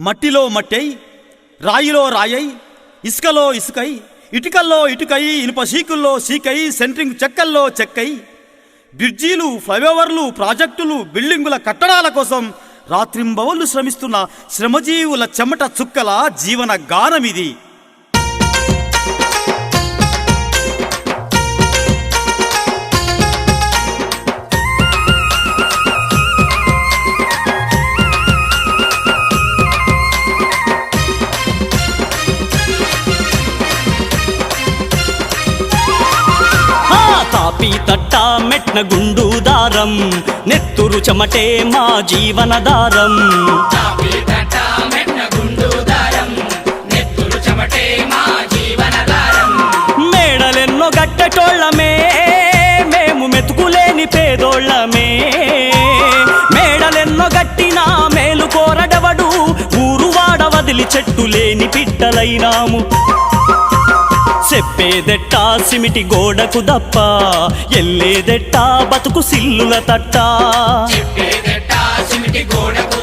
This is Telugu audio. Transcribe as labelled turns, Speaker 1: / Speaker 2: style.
Speaker 1: మట్టిలో మట్టై, రాయిలో రాయై, ఇసుకలో ఇసుకై, ఇటుకల్లో ఇటుకై, ఇనుప సీకుల్లో సీకై, సెంట్రింగ్ చెక్కల్లో చెక్కై, బ్రిడ్జీలు, ఫ్లైఓవర్లు, ప్రాజెక్టులు, బిల్డింగుల కట్టడాల కోసం రాత్రింబవళ్లు శ్రమిస్తున్న శ్రమజీవుల చెమట చుక్కల జీవన గానమిది.
Speaker 2: తాపి తట్ట మెట్న గుండు దారం, నెత్తురు చెమటే మా జీవనదారం. మేడలెన్నో గట్టెటోళ్ళమే, మేము మెతుకులేని పేదోళ్ళమే. మేడలెన్నో గట్టినా మేలు కోరడవడు, ఊరు వాడ వదిలి చెట్టు లేని పిట్టలైనాము. చెప్పేదెట్టా సిమిటి గోడకు దప్ప, ఎల్లేదెట్టా బతుకు సిల్లుల తట్ట.
Speaker 3: చెప్పేదెట్టా సిమిటి గోడకు